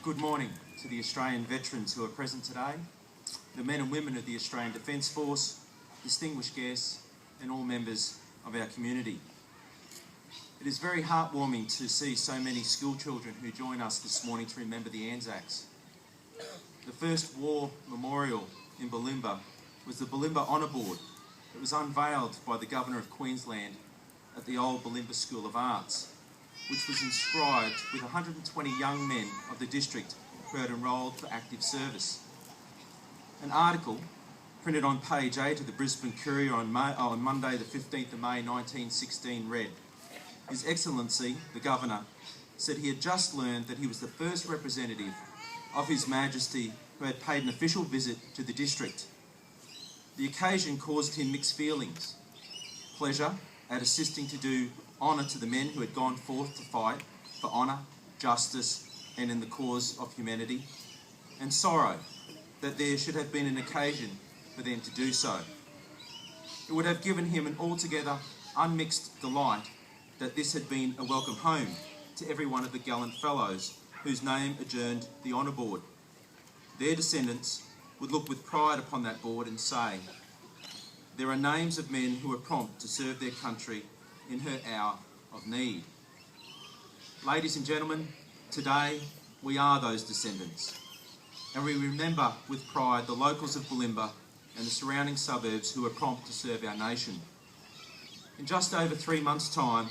Good morning to the Australian veterans who are present today, the men and women of the Australian Defence Force, distinguished guests and all members of our community. It is very heartwarming to see so many school children who join us this morning to remember the ANZACs. The first war memorial in Bulimba was the Bulimba Honour Board that was unveiled by the Governor of Queensland at the old Bulimba School of Arts, which was inscribed with 120 young men of the district who had enrolled for active service. An article printed on page 8 of the Brisbane Courier on Monday the 15th of May 1916 read, His Excellency, the Governor, said he had just learned that he was the first representative of His Majesty who had paid an official visit to the district. The occasion caused him mixed feelings: pleasure at assisting to do honour to the men who had gone forth to fight for honour, justice and in the cause of humanity, and sorrow that there should have been an occasion for them to do so. It would have given him an altogether unmixed delight that this had been a welcome home to every one of the gallant fellows whose name adjourned the Honour Board. Their descendants would look with pride upon that board and say, there are names of men who were prompt to serve their country in her hour of need. Ladies and gentlemen, today we are those descendants, and we remember with pride the locals of Bulimba and the surrounding suburbs who were prompt to serve our nation. In just over 3 months' time,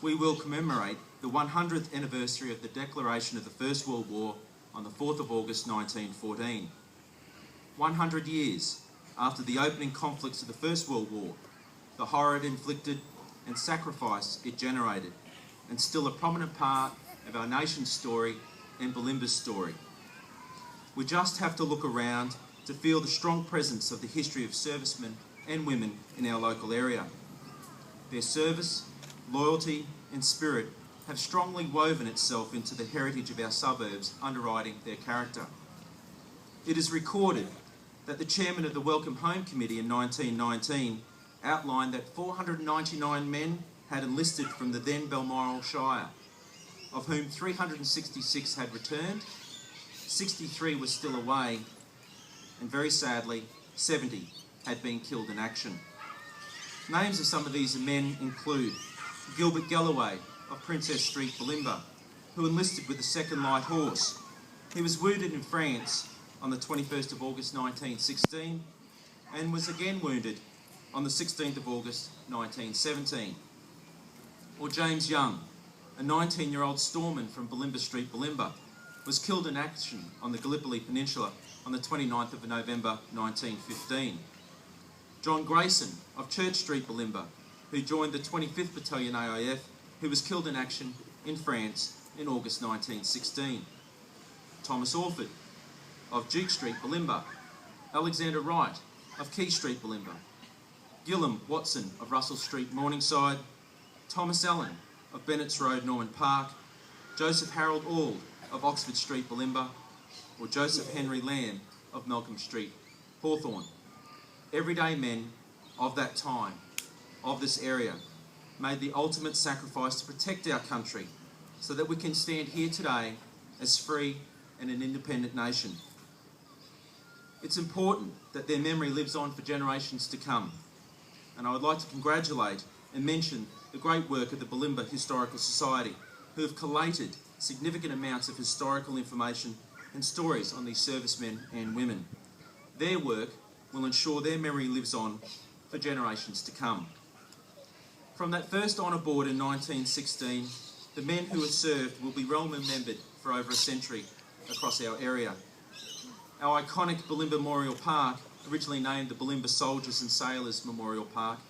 we will commemorate the 100th anniversary of the declaration of the First World War on the 4th of August 1914. 100 years after the opening conflicts of the First World War, the horror it inflicted and sacrifice it generated, and still a prominent part of our nation's story and Bulimba's story. We just have to look around to feel the strong presence of the history of servicemen and women in our local area. Their service, loyalty and spirit have strongly woven itself into the heritage of our suburbs, underwriting their character. It is recorded that the chairman of the Welcome Home Committee in 1919 outlined that 499 men had enlisted from the then Balmoral Shire, of whom 366 had returned, 63 were still away, and very sadly, 70 had been killed in action. Names of some of these men include Gilbert Galloway of Princess Street, Bulimba, who enlisted with the 2nd Light Horse. He was wounded in France on the 21st of August 1916 and was again wounded on the 16th of August 1917. Or James Young, a 19-year-old storeman from Bulimba Street, Bulimba, was killed in action on the Gallipoli Peninsula on the 29th of November 1915. John Grayson of Church Street, Bulimba, who joined the 25th Battalion AIF, who was killed in action in France in August 1916. Thomas Orford of Duke Street, Bulimba, Alexander Wright of Key Street, Bulimba, Gillam Watson of Russell Street, Morningside, Thomas Allen of Bennett's Road, Norman Park, Joseph Harold Auld of Oxford Street, Bulimba, or Joseph Henry Lamb of Malcolm Street, Hawthorn. Everyday men of that time, of this area, made the ultimate sacrifice to protect our country so that we can stand here today as free and an independent nation. It's important that their memory lives on for generations to come, and I would like to congratulate and mention the great work of the Bulimba Historical Society, who have collated significant amounts of historical information and stories on these servicemen and women. Their work will ensure their memory lives on for generations to come. From that first honour board in 1916, the men who have served will be well remembered for over a century across our area. Our iconic Bulimba Memorial Park, originally named the Bulimba Soldiers and Sailors Memorial Park,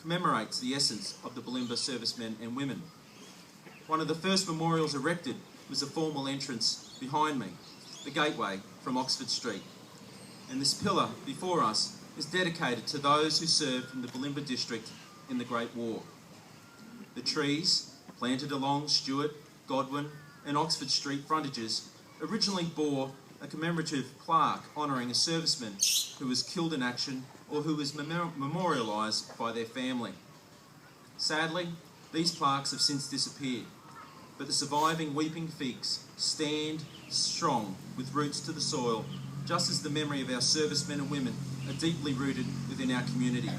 commemorates the essence of the Bulimba servicemen and women. One of the first memorials erected was a formal entrance behind me, the gateway from Oxford Street. And this pillar before us is dedicated to those who served from the Bulimba district in the Great War. The trees, planted along Stewart, Godwin and Oxford Street frontages, originally bore a commemorative plaque honouring a serviceman who was killed in action or who was memorialised by their family. Sadly, these plaques have since disappeared, but the surviving weeping figs stand strong with roots to the soil, just as the memory of our servicemen and women are deeply rooted within our community.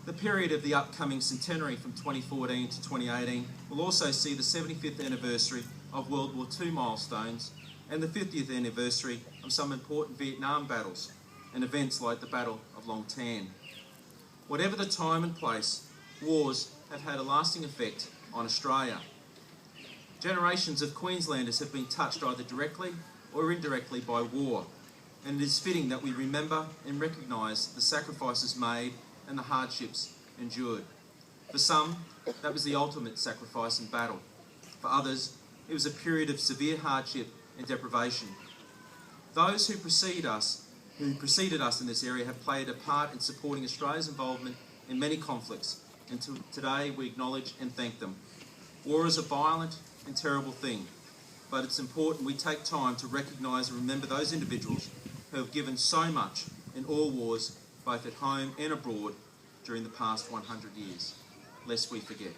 The period of the upcoming centenary from 2014 to 2018 will also see the 75th anniversary of World War II milestones and the 50th anniversary of some important Vietnam battles and events like the Battle of Long Tan. Whatever the time and place, wars have had a lasting effect on Australia. Generations of Queenslanders have been touched either directly or indirectly by war, and it is fitting that we remember and recognise the sacrifices made and the hardships endured. For some, that was the ultimate sacrifice in battle. For others, it was a period of severe hardship and deprivation. Those who preceded us in this area have played a part in supporting Australia's involvement in many conflicts, and today we acknowledge and thank them. War is a violent and terrible thing, but it's important we take time to recognise and remember those individuals who have given so much in all wars, both at home and abroad, during the past 100 years, lest we forget.